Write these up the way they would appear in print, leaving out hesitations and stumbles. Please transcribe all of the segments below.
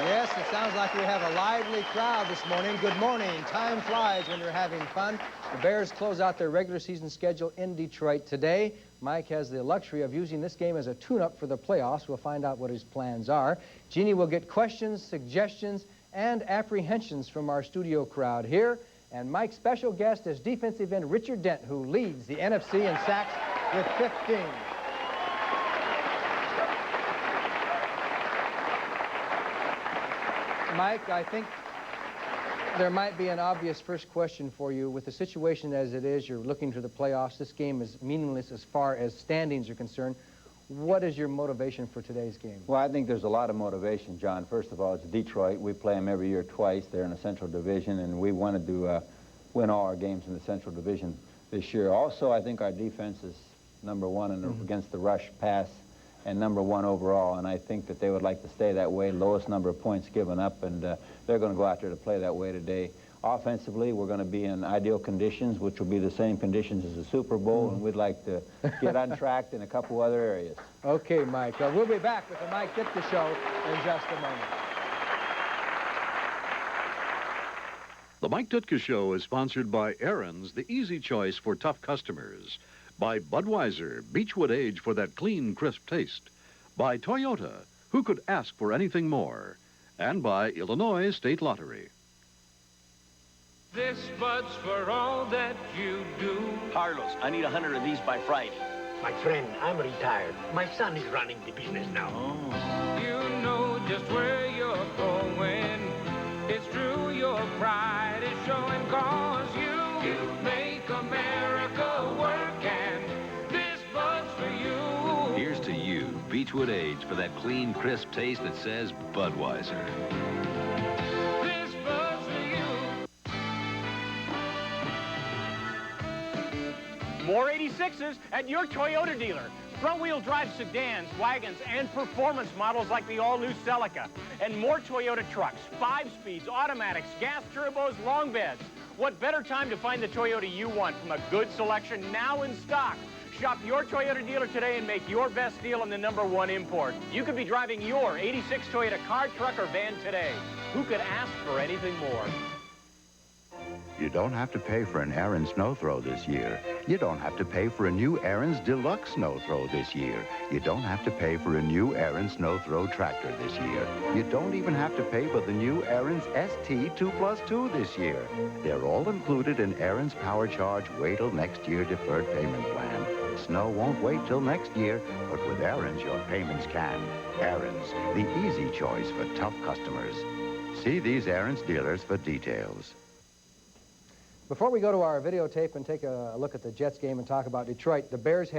Yes, it sounds like we have a lively crowd this morning. Good morning. Time flies when you're having fun. The Bears close out their regular season schedule in Detroit today. Mike has the luxury of using this game as a tune-up for the playoffs. We'll find out what his plans are. Jeannie will get questions, suggestions, and apprehensions from our studio crowd here. And Mike's special guest is defensive end Richard Dent, who leads the NFC in sacks with 15. Mike, I think there might be an obvious first question for you. With the situation as it is, you're looking to the playoffs. This game is meaningless as far as standings are concerned. What is your motivation for today's game? Well, I think there's a lot of motivation, John. First of all, it's Detroit. We play them every year twice. They're in the Central Division, and we wanted to win all our games in the Central Division this year. Also, I think our defense is number one against the rush pass and number one overall, and I think that they would like to stay that way, lowest number of points given up, and they're going to go out there to play that way today. Offensively, we're going to be in ideal conditions, which will be the same conditions as the Super Bowl, and we'd like to get untracked in a couple other areas. Okay, Mike. We'll be back with the Mike Ditka Show in just a moment. The Mike Ditka Show is sponsored by Aaron's, the easy choice for tough customers. By Budweiser, Beechwood Age for that clean, crisp taste. By Toyota, who could ask for anything more? And by Illinois State Lottery. This Bud's for all that you do. Carlos, I need 100 of these by Friday. My friend, I'm retired. My son is running the business now. Oh. You know just where you're going. It's true, your pride is showing, cause you make America work. Beechwood Age for that clean, crisp taste that says Budweiser. This Bud's for you. More 86s at your Toyota dealer. Front-wheel drive sedans, wagons, and performance models like the all-new Celica. And more Toyota trucks, 5 speeds, automatics, gas turbos, long beds. What better time to find the Toyota you want from a good selection now in stock? Shop your Toyota dealer today and make your best deal on the #1 import. You could be driving your 86 Toyota car, truck, or van today. Who could ask for anything more? You don't have to pay for an Aaron snow throw this year. You don't have to pay for a new Aaron's Deluxe snow throw this year. You don't have to pay for a new Aaron snow throw tractor this year. You don't even have to pay for the new Aaron's ST 2+2 this year. They're all included in Aaron's Power Charge Wait Till Next Year deferred payment plan. Snow won't wait till next year, but with Aaron's, your payments can. Aaron's, the easy choice for tough customers. See these Aaron's dealers for details. Before we go to our videotape and take a look at the Jets game and talk about Detroit, the Bears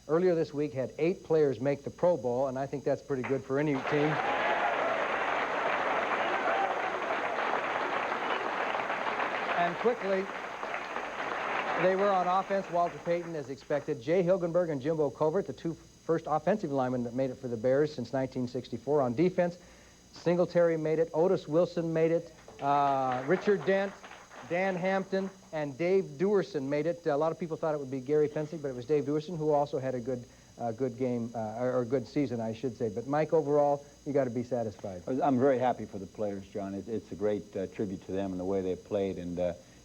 earlier this week, had 8 players make the Pro Bowl, and I think that's pretty good for any team. And quickly, they were on offense. Walter Payton, as expected. Jay Hilgenberg and Jimbo Covert, the 2 first offensive linemen that made it for the Bears since 1964. On defense, Singletary made it. Otis Wilson made it. Richard Dent, Dan Hampton, and Dave Duerson made it. A lot of people thought it would be Gary Fencing, but it was Dave Duerson, who also had a good game, or a good season, I should say. But Mike, overall, you got to be satisfied. I'm very happy for the players, John. It's a great tribute to them and the way they played, and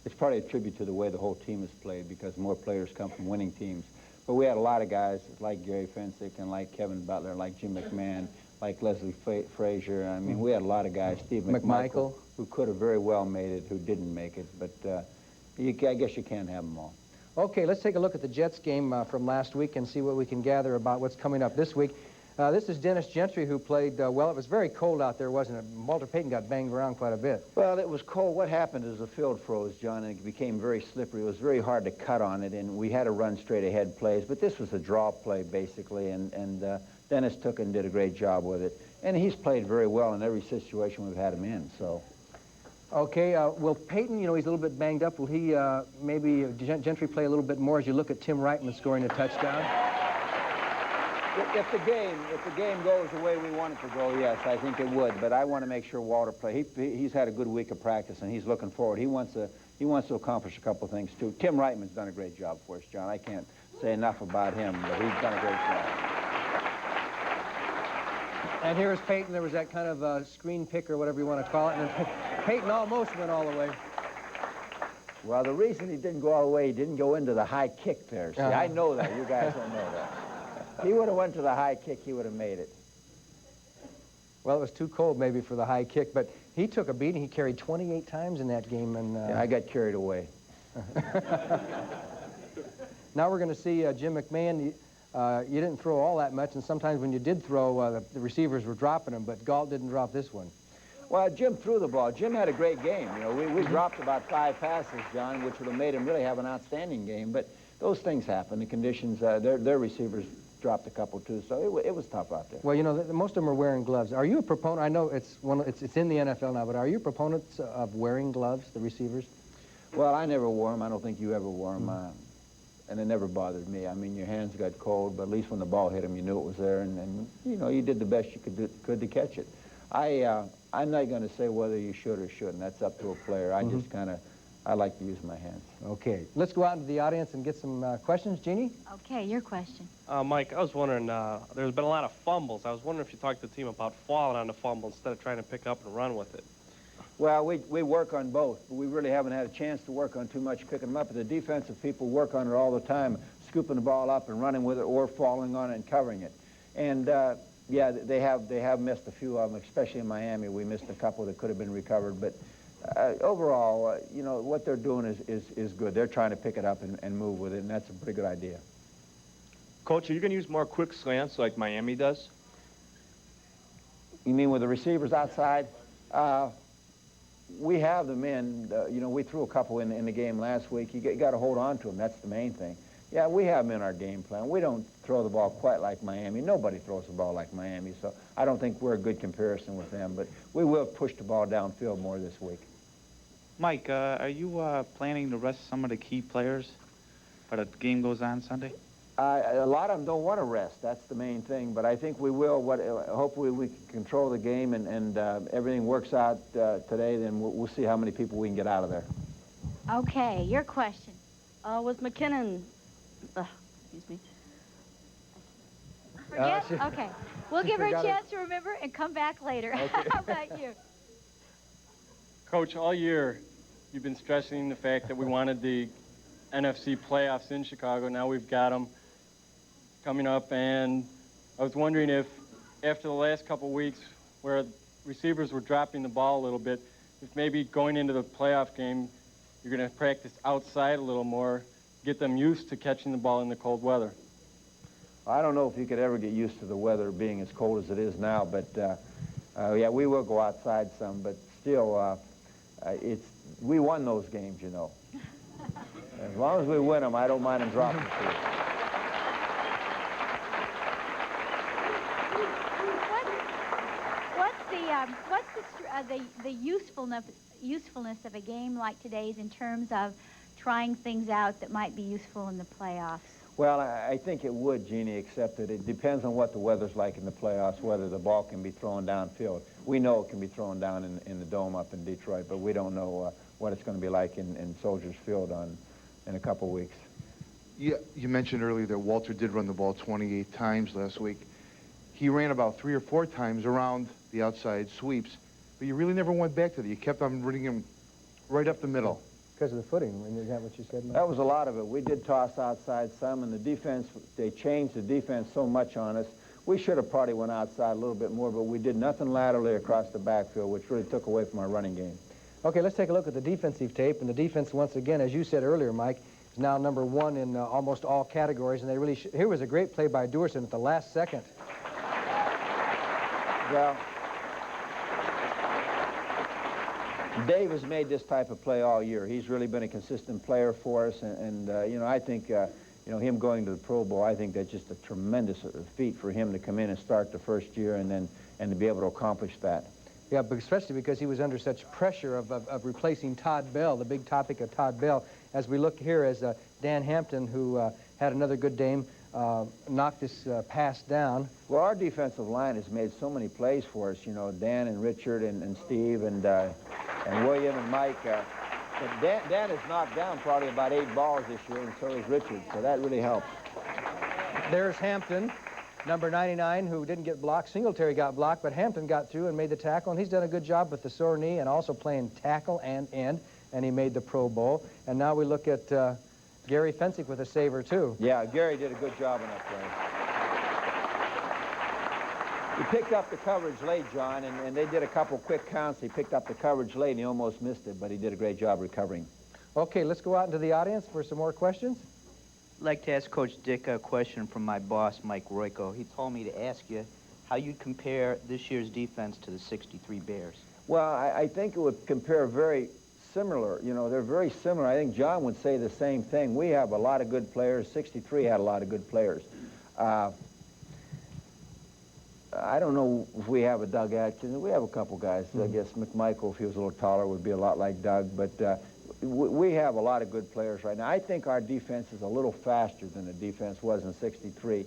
it's probably a tribute to the way the whole team has played, because more players come from winning teams. But we had a lot of guys like Gary Fensick and like Kevin Butler, like Jim McMahon, like Leslie Frazier. I mean, we had a lot of guys. Steve McMichael, who could have very well made it, who didn't make it. But I guess you can't have them all. Okay, let's take a look at the Jets game from last week and see what we can gather about what's coming up this week. This is Dennis Gentry, who played well. It was very cold out there, wasn't it? Walter Payton got banged around quite a bit. Well, it was cold. What happened is the field froze, John, and it became very slippery. It was very hard to cut on it, and we had to run straight ahead plays. But this was a draw play, basically, and Dennis took it and did a great job with it. And he's played very well in every situation we've had him in, so. Okay, will Payton, you know, he's a little bit banged up. Will he maybe Gentry play a little bit more as you look at Tim Reitman scoring a touchdown? If the game goes the way we want it to go, yes, I think it would. But I want to make sure Walter play. He's had a good week of practice, and he's looking forward. He wants to accomplish a couple things too. Tim Reitman's done a great job for us, John. I can't say enough about him, but he's done a great job. And here's Peyton. There was that kind of screen pick or whatever you want to call it. And then Peyton almost went all the way. Well, the reason he didn't go all the way, he didn't go into the high kick there. See, I know that. You guys don't know that. He would have went to the high kick, he would have made it. Well, it was too cold maybe for the high kick, but he took a beating. He carried 28 times in that game. And yeah, I got carried away. Now we're going to see Jim McMahon. You didn't throw all that much, and sometimes when you did throw, the receivers were dropping them, but Galt didn't drop this one. Well, Jim threw the ball. Jim had a great game. You know, we dropped about 5 passes, John, which would have made him really have an outstanding game. But those things happen. The conditions, their receivers dropped a couple too, so it was tough out there. Well, you know, most of them are wearing gloves. Are you a proponent? I know it's in the NFL now, but are you proponents of wearing gloves, the receivers? Well, I never wore them. I don't think you ever wore them. And it never bothered me. I mean, your hands got cold, but at least when the ball hit them, you knew it was there, and you know, you did the best you could to catch it. I'm not going to say whether you should or shouldn't. That's up to a player. I just kind of, I like to use my hands. Okay. Let's go out into the audience and get some questions. Jeannie? Okay, your question. Mike, I was wondering, there's been a lot of fumbles. I was wondering if you talked to the team about falling on the fumble instead of trying to pick up and run with it. Well, we work on both, but we really haven't had a chance to work on too much picking them up. But the defensive people work on it all the time, scooping the ball up and running with it or falling on it and covering it. And, yeah, they have missed a few of them, especially in Miami. We missed a couple that could have been recovered. But overall, you know, what they're doing is good. They're trying to pick it up and move with it, and that's a pretty good idea. Coach, are you going to use more quick slants like Miami does? You mean with the receivers outside? We have them in. You know, we threw a couple in the game last week. You got to hold on to them. That's the main thing. Yeah, we have them in our game plan. We don't throw the ball quite like Miami. Nobody throws the ball like Miami, so I don't think we're a good comparison with them. But we will push the ball downfield more this week. Mike, are you planning to rest some of the key players but the game goes on Sunday? A lot of them don't want to rest. That's the main thing. But I think we will. Hopefully we can control the game and everything works out today. Then we'll see how many people we can get out of there. Okay, your question. Was McKinnon... excuse me. Forget? Okay. We'll give her a chance to remember and come back later. Okay. How about you? Coach, all year you've been stressing the fact that we wanted the NFC playoffs in Chicago. Now we've got them coming up, and I was wondering if after the last couple of weeks where receivers were dropping the ball a little bit, if maybe going into the playoff game you're going to practice outside a little more, get them used to catching the ball in the cold weather. I don't know if you could ever get used to the weather being as cold as it is now, but yeah, we will go outside some, but still, we won those games, you know. As long as we win them, I don't mind them dropping to you. What's the usefulness of a game like today's in terms of trying things out that might be useful in the playoffs? Well, I think it would, Jeannie, except that it depends on what the weather's like in the playoffs, whether the ball can be thrown downfield. We know it can be thrown down in the dome up in Detroit, but we don't know what it's going to be like in Soldiers Field in a couple weeks. Yeah, you mentioned earlier that Walter did run the ball 28 times last week. He ran about 3 or 4 times around the outside sweeps, but you really never went back to that. You kept on running him right up the middle. Because of the footing, is that what you said, Mike? That was a lot of it. We did toss outside some, and the defense, they changed the defense so much on us. We should have probably went outside a little bit more, but we did nothing laterally across the backfield, which really took away from our running game. Okay, let's take a look at the defensive tape. And the defense, once again, as you said earlier, Mike, is now #1 in almost all categories. And they really here was a great play by Duerson at the last second. Well, Dave has made this type of play all year. He's really been a consistent player for us. And you know, I think, you know, him going to the Pro Bowl, I think that's just a tremendous feat for him to come in and start the first year and to be able to accomplish that. Yeah, but especially because he was under such pressure of replacing Todd Bell, the big topic of Todd Bell. As we look here as Dan Hampton, who had another good game, knocked this pass down. Well, our defensive line has made so many plays for us, you know, Dan and Richard and Steve and William and Mike. But Dan has knocked down probably about 8 balls this year, and so has Richard, so that really helps. There's Hampton. Number 99, who didn't get blocked. Singletary got blocked, but Hampton got through and made the tackle, and he's done a good job with the sore knee and also playing tackle and end, and he made the Pro Bowl. And now we look at Gary Fensick with a saver, too. Yeah, Gary did a good job on that play. He picked up the coverage late, John, and they did a couple quick counts. He picked up the coverage late, and he almost missed it, but he did a great job recovering. Okay, let's go out into the audience for some more questions. I'd like to ask Coach Ditka a question from my boss, Mike Royko. He told me to ask you how you'd compare this year's defense to the '63 Bears. Well, I think it would compare very similar. You know, they're very similar. I think John would say the same thing. We have a lot of good players. '63 had a lot of good players. I don't know if we have a Doug Atkins. We have a couple guys. I guess McMichael, if he was a little taller, would be a lot like Doug. But we have a lot of good players right now. I think our defense is a little faster than the defense was in '63.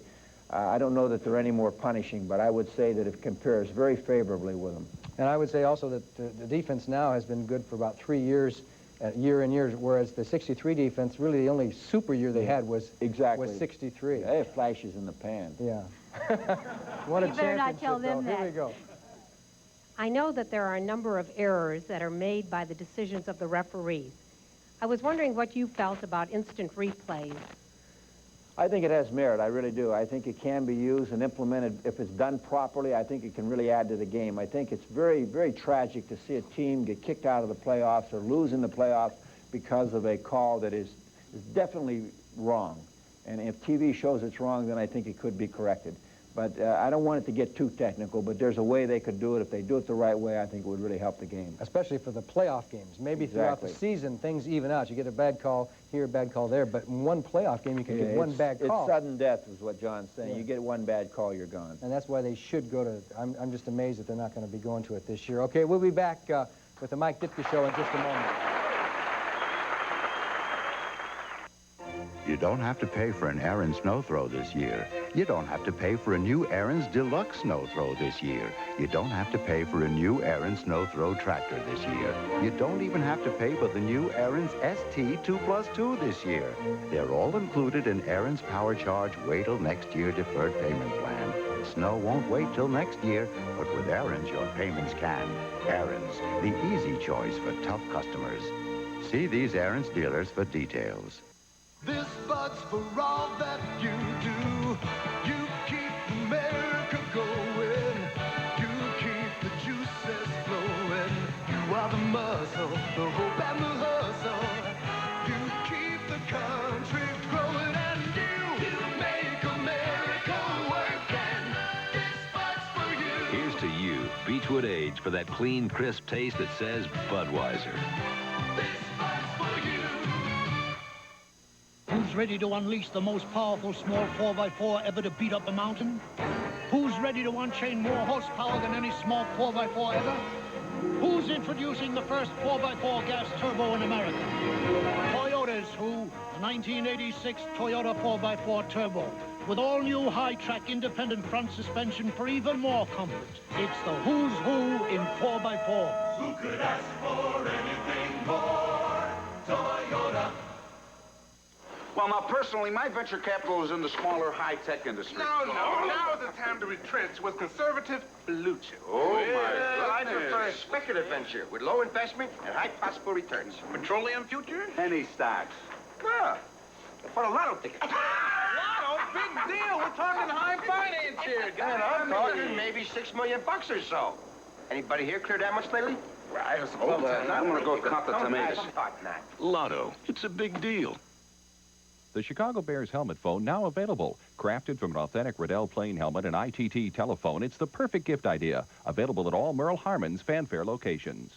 I don't know that they're any more punishing, but I would say that it compares very favorably with them. And I would say also that the defense now has been good for about 3 years, year in years, whereas the '63 defense, really the only super year they had was was '63. They have flashes in the pan. Yeah. What a You better not championship, tell them though. that. Here we go. I know that there are a number of errors that are made by the decisions of the referees. I was wondering what you felt about instant replays. I think it has merit. I really do. I think it can be used and implemented. If it's done properly, I think it can really add to the game. I think it's very, very tragic to see a team get kicked out of the playoffs or lose in the playoffs because of a call that is definitely wrong. And if TV shows it's wrong, then I think it could be corrected. But I don't want it to get too technical, but there's a way they could do it. If they do it the right way, I think it would really help the game. Especially for the playoff games. Maybe throughout the season, things even out. You get a bad call here, a bad call there, but in one playoff game, you can get one bad call. It's sudden death is what John's saying. Yeah. You get one bad call, you're gone. And that's why they should go to, I'm just amazed that they're not going to be going to it this year. Okay, we'll be back with the Mike Ditka Show in just a moment. You don't have to pay for an Aaron's snow throw this year. You don't have to pay for a new Aaron's Deluxe snow throw this year. You don't have to pay for a new Aaron's snow throw tractor this year. You don't even have to pay for the new Aaron's ST 2+2 this year. They're all included in Aaron's Power Charge Wait Till Next Year deferred payment plan. Snow won't wait till next year, but with Aaron's, your payments can. Aaron's, the easy choice for tough customers. See these Aaron's dealers for details. This bud's for all that you do. You keep America going. You keep the juices flowing. You are the muscle, the hope and the hustle. You keep the country growing, and you make America work. And this bud's for you. Here's to you, Beechwood Age, for that clean, crisp taste that says Budweiser. Who's ready to unleash the most powerful small 4x4 ever to beat up a mountain? Who's ready to unchain more horsepower than any small 4x4 ever? Who's introducing the first 4x4 gas turbo in America? Toyota's who? The 1986 Toyota 4x4 Turbo with all-new high-track independent front suspension for even more comfort. It's the who's who in 4x4. Who could ask for anything more? Toyota. Well, now, personally, my venture capital is in the smaller high-tech industry. No, now is the time to retrench with conservative blue chip. Oh, my I goodness. prefer a speculative venture with low investment and high possible returns. Petroleum future? Penny stocks. Yeah. For a lotto ticket. Lotto? Big deal. We're talking high finance here. And I'm talking maybe $6 million or so. Anybody here cleared that much lately? Well, I was Hold on. I'm going to go cut the tomatoes. Lotto. It's a big deal. The Chicago Bears helmet phone now available. Crafted from an authentic Riddell plain helmet and ITT telephone, it's the perfect gift idea. Available at all Merle Harmon's fanfare locations.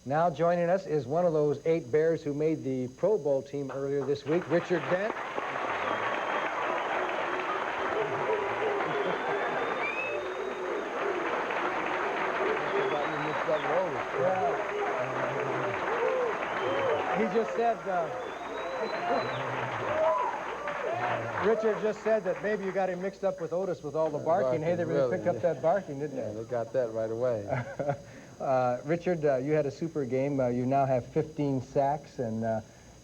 Now joining us is one of those 8 Bears who made the Pro Bowl team earlier this week, Richard Dent. He just said, Richard just said that maybe you got him mixed up with Otis with all the barking. Hey, they really picked up that barking, didn't they? They got that right away. Richard, you had a super game. You now have 15 sacks, and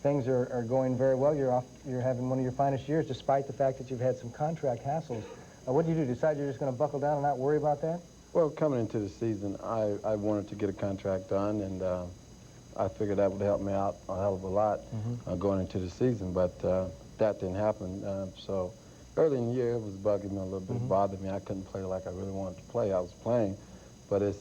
things are going very well. You're having one of your finest years, despite the fact that you've had some contract hassles. What did you do? Decide you're just going to buckle down and not worry about that? Well, coming into the season, I wanted to get a contract done, and I figured that would help me out a hell of a lot going into the season, but that didn't happen. So early in the year, it was bugging me a little bit. It bothered me. I couldn't play like I really wanted to play. I was playing, but it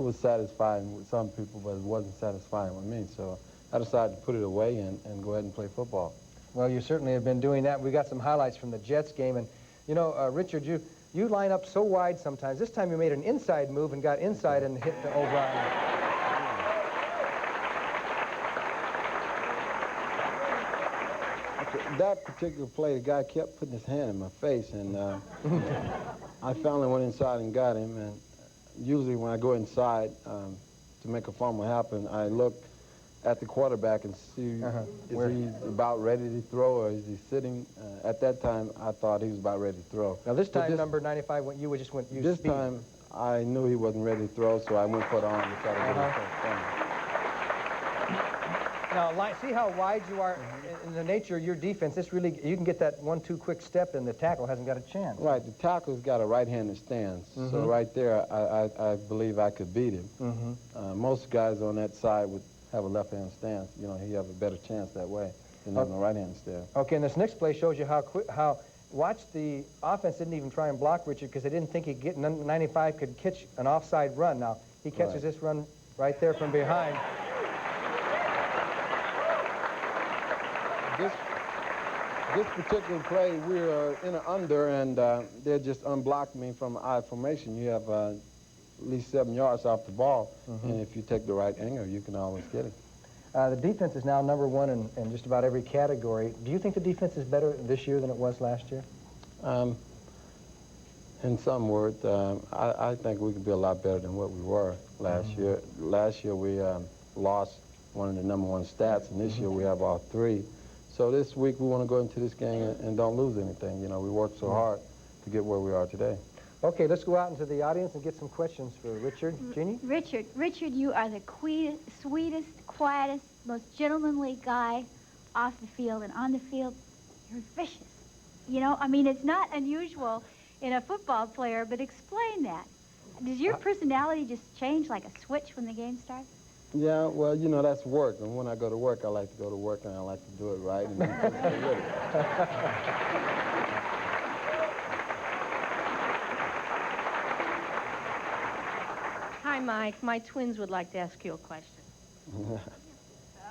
was satisfying with some people, but it wasn't satisfying with me. So I decided to put it away and go ahead and play football. Well, you certainly have been doing that. We got some highlights from the Jets game, and you know, Richard, you line up so wide sometimes. This time you made an inside move and got inside and hit the O'Brien. That particular play, the guy kept putting his hand in my face, and I finally went inside and got him. And usually when I go inside to make a fumble happen, I look at the quarterback and see is he about ready to throw or is he sitting? At that time, I thought he was about ready to throw. Now this time, number 95, you just went use This speed. time, I knew he wasn't ready to throw, so I went for the arm to try to get him first down. Now, see how wide you are in the nature of your defense. This really, you can get that 1-2 quick step, and the tackle hasn't got a chance. Right, the tackle's got a right-handed stance, so right there, I believe I could beat him. Most guys on that side would have a left-hand stance. You know, he have a better chance that way than having a right-hand stance. Okay, and this next play shows you how watch the offense didn't even try and block Richard because they didn't think he'd get 95 could catch an offside run. Now he catches this run right there from behind. This particular play, we were in an under, and they just unblocked me from I formation. You have at least 7 yards off the ball, and if you take the right angle, you can always get it. The defense is now #1 in just about every category. Do you think the defense is better this year than it was last year? In some words, I think we could be a lot better than what we were last year. Last year, we lost one of the #1 stats, and this year we have all 3. So this week, we want to go into this game and don't lose anything. You know, we worked so hard to get where we are today. Okay, let's go out into the audience and get some questions for Richard. Jeannie? Richard, you are the sweetest, quietest, most gentlemanly guy off the field, and on the field, you're vicious. You know, I mean, it's not unusual in a football player, but explain that. Does your personality just change like a switch when the game starts? Yeah, well, you know, that's work. And when I go to work, I like to go to work, and I like to do it right. And I'm comfortable with it. Hi, Mike. My twins would like to ask you a question.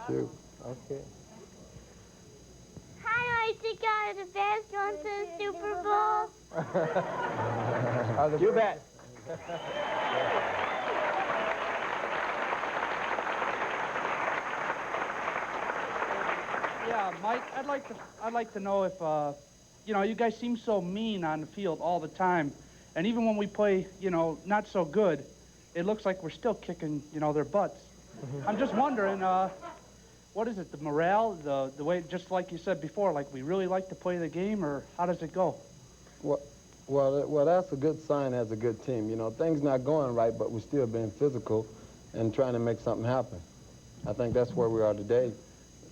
Shoot. Okay. Hi, I think the Bears going to the Super Bowl. You bet. Yeah, Mike, I'd like to know if, you know, you guys seem so mean on the field all the time. And even when we play, you know, not so good, it looks like we're still kicking, you know, their butts. I'm just wondering, what is it, the morale, the way, just like you said before, like we really like to play the game, or how does it go? Well, that's a good sign as a good team. You know, things not going right, but we're still being physical and trying to make something happen. I think that's where we are today.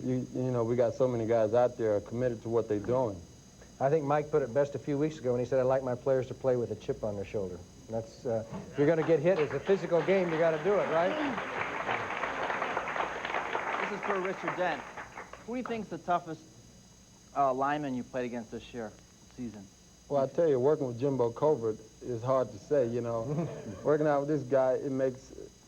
You know, we got so many guys out there committed to what they're doing. I think Mike put it best a few weeks ago when he said, "I like my players to play with a chip on their shoulder." That's, if you're going to get hit, it's a physical game, you got to do it, right? This is for Richard Dent. Who do you think's the toughest lineman you played against this season? Well, I tell you, working with Jimbo Covert is hard to say, you know. Working out with this guy,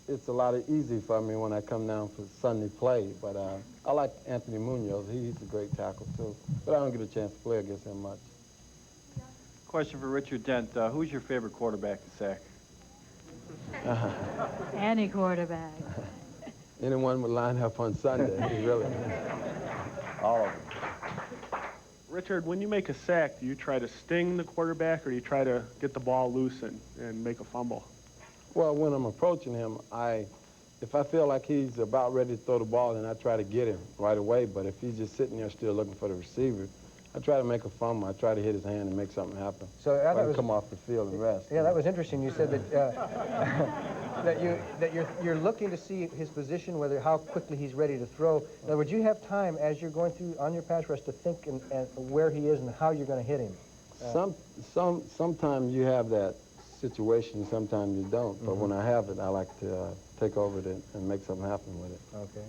it's a lot easy for me when I come down for Sunday play. But I like Anthony Munoz. He's a great tackle, too. But I don't get a chance to play against him much. Question for Richard Dent. Who's your favorite quarterback to sack? Any quarterback. Anyone would line up on Sunday, really. All of them. Richard, when you make a sack, do you try to sting the quarterback, or do you try to get the ball loose and make a fumble? Well, when I'm approaching him, if I feel like he's about ready to throw the ball, then I try to get him right away. But if he's just sitting there still looking for the receiver, I try to make a fumble. I try to hit his hand and make something happen. So I can come off the field and rest. Yeah, that was interesting. You said that that you're looking to see his position, how quickly he's ready to throw. In other words, you have time as you're going through on your pass rush to think and where he is and how you're going to hit him. Sometimes you have that situation, sometimes you don't. But when I have it, I like to take over it and make something happen with it. Okay.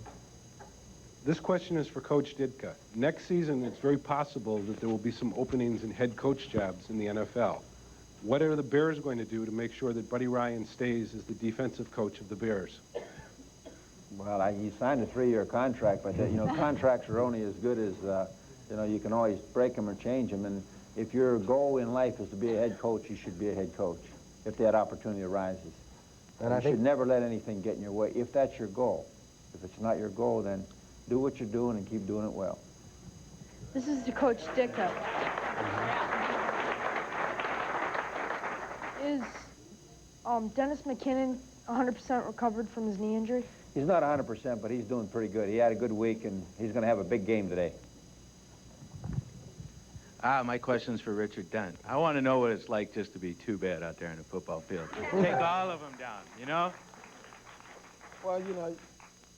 This question is for Coach Ditka. Next season, it's very possible that there will be some openings in head coach jobs in the NFL. What are the Bears going to do to make sure that Buddy Ryan stays as the defensive coach of the Bears? Well, he signed a 3-year contract, but contracts are only as good as, you can always break them or change them. And if your goal in life is to be a head coach, you should be a head coach if that opportunity arises. And you should never let anything get in your way if that's your goal. If it's not your goal, then do what you're doing and keep doing it well. This is to Coach Ditka. Is Dennis McKinnon 100% recovered from his knee injury? He's not 100%, but he's doing pretty good. He had a good week, and he's going to have a big game today. My question's for Richard Dent. I want to know what it's like just to be too bad out there in the football field. Take all of them down, you know? Well,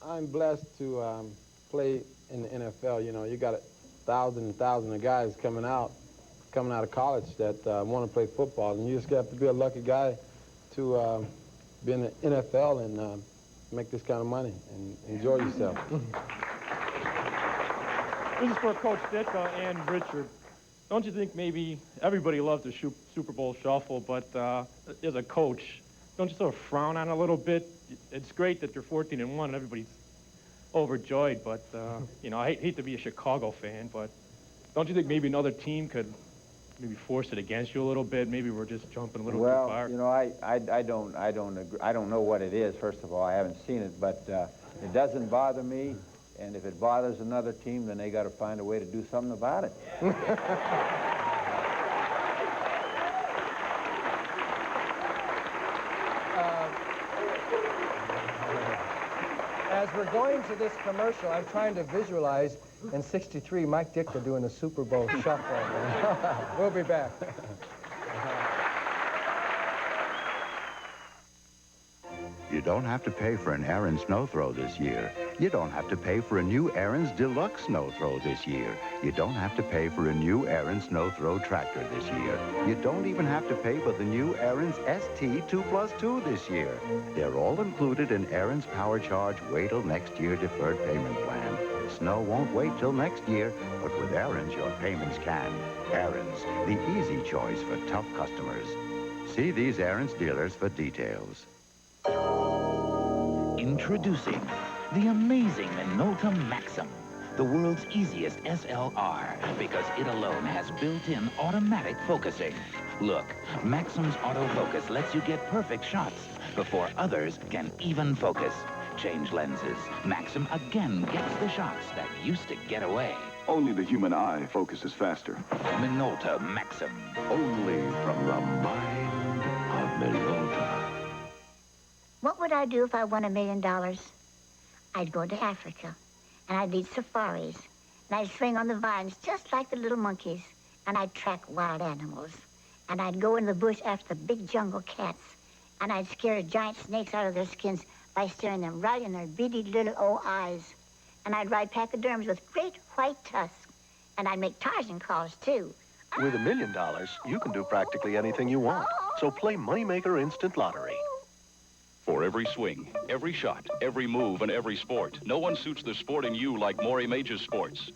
I'm blessed to play in the NFL. You got 1,000 and 1,000 of guys coming out of college that want to play football, and you just have to be a lucky guy to be in the NFL and make this kind of money and enjoy yourself. This is for Coach Ditka and Richard. Don't you think maybe everybody loves the Super Bowl shuffle, but as a coach, don't you sort of frown on it a little bit? It's great that you're 14-1 and everybody's overjoyed, but I hate to be a Chicago fan, but don't you think maybe another team could maybe force it against you a little bit? Maybe we're just jumping a little too far. Well, I don't agree. I don't know what it is. First of all, I haven't seen it, but it doesn't bother me. And if it bothers another team, then they got to find a way to do something about it. As we're going to this commercial, I'm trying to visualize in '63 Mike Ditka doing the Super Bowl shuffle. We'll be back. You don't have to pay for an Aaron snow throw this year. You don't have to pay for a new Aaron's Deluxe snow throw this year. You don't have to pay for a new Aaron snow throw tractor this year. You don't even have to pay for the new Aaron's ST 2+2 this year. They're all included in Aaron's Power Charge Wait Till Next Year deferred payment plan. Snow won't wait till next year, but with Aaron's, your payments can. Aaron's, the easy choice for tough customers. See these Aaron's dealers for details. Introducing the amazing Minolta Maxim, the world's easiest SLR, because it alone has built-in automatic focusing. Look, Maxim's autofocus lets you get perfect shots before others can even focus. Change lenses. Maxim again gets the shots that used to get away. Only the human eye focuses faster. Minolta Maxim. Only from the mind of Minolta. What would I do if I won $1 million? I'd go to Africa, and I'd lead safaris, and I'd swing on the vines just like the little monkeys, and I'd track wild animals, and I'd go in the bush after the big jungle cats, and I'd scare giant snakes out of their skins by staring them right in their beady little old eyes, and I'd ride pachyderms with great white tusks, and I'd make Tarzan calls, too. With $1 million, you can do practically anything you want. So play Moneymaker Instant Lottery. For every swing, every shot, every move, and every sport, no one suits the sport in you like Maury Mages Sports.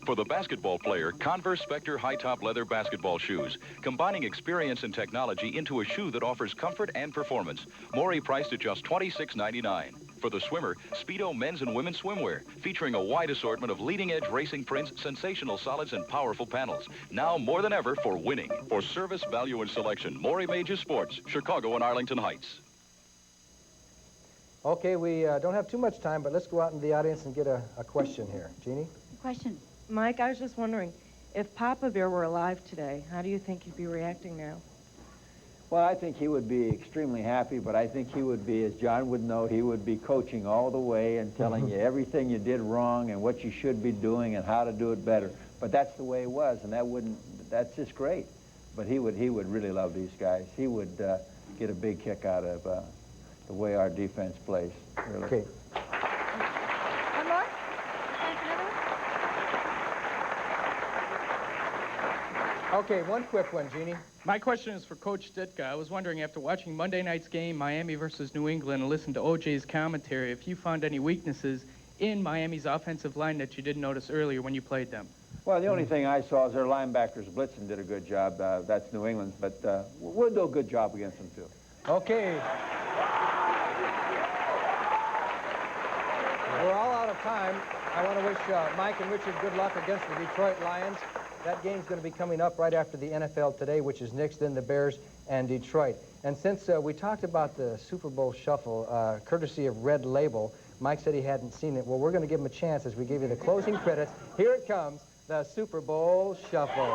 For the basketball player, Converse Spectre high-top leather basketball shoes, combining experience and technology into a shoe that offers comfort and performance. Maury priced at just $26.99. For the swimmer, Speedo men's and women's swimwear, featuring a wide assortment of leading-edge racing prints, sensational solids, and powerful panels. Now more than ever for winning. For service, value, and selection, Maury Mages Sports, Chicago and Arlington Heights. Okay, we don't have too much time, but let's go out into the audience and get a question here. Jeannie? Question. Mike, I was just wondering, if Papa Bear were alive today, how do you think he'd be reacting now? Well, I think he would be extremely happy, but I think he would be, as John would know, he would be coaching all the way and telling you everything you did wrong and what you should be doing and how to do it better. But that's the way it was, and that's just great. But he would really love these guys. He would get a big kick out of the way our defense plays. Really. Okay. One more? Time for another one? Okay, one quick one, Jeannie. My question is for Coach Ditka. I was wondering, after watching Monday night's game, Miami versus New England, and listened to OJ's commentary, if you found any weaknesses in Miami's offensive line that you didn't notice earlier when you played them. Well, the only thing I saw is their linebackers blitzing did a good job. That's New England's, but we'll do a good job against them, too. Okay. We're all out of time. I want to wish Mike and Richard good luck against the Detroit Lions. That game's going to be coming up right after the NFL Today, which is next, then the Bears and Detroit. And since we talked about the Super Bowl Shuffle, courtesy of Red Label, Mike said he hadn't seen it. Well, we're going to give him a chance as we give you the closing credits. Here it comes, the Super Bowl Shuffle.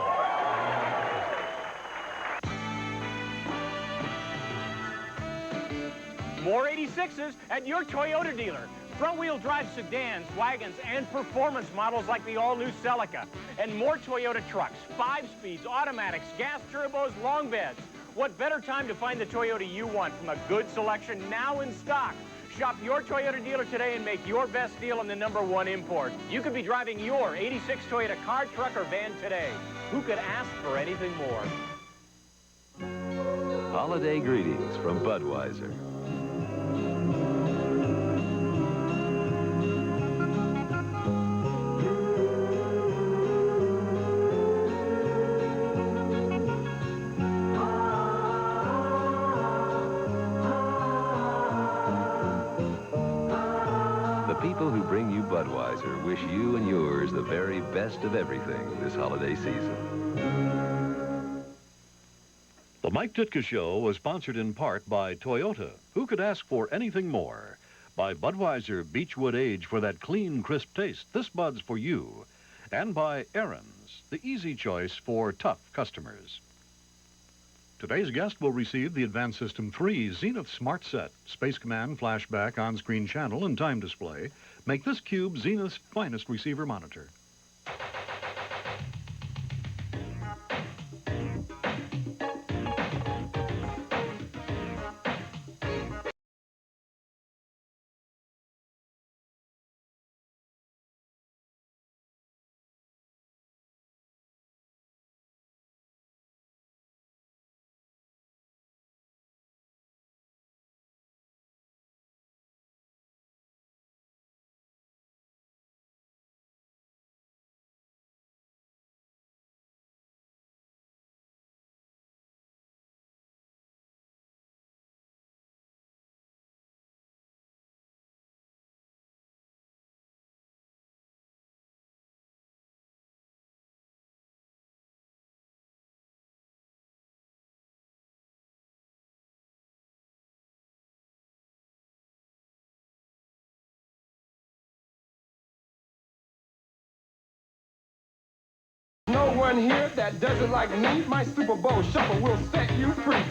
More 86s at your Toyota dealer. Front-wheel drive sedans, wagons, and performance models like the all-new Celica. And more Toyota trucks, 5 speeds, automatics, gas turbos, long beds. What better time to find the Toyota you want from a good selection now in stock? Shop your Toyota dealer today and make your best deal on the #1 import. You could be driving your 86 Toyota car, truck, or van today. Who could ask for anything more? Holiday greetings from Budweiser. People who bring you Budweiser wish you and yours the very best of everything this holiday season. The Mike Ditka Show was sponsored in part by Toyota. Who could ask for anything more? By Budweiser Beechwood Age for that clean, crisp taste. This Bud's for you. And by Aaron's, the easy choice for tough customers. Today's guest will receive the Advanced System 3 Zenith Smart Set. Space Command, flashback, on-screen channel, and time display make this cube Zenith's finest receiver monitor. No one here that does it like me. My Super Bowl Shuffle will set you free.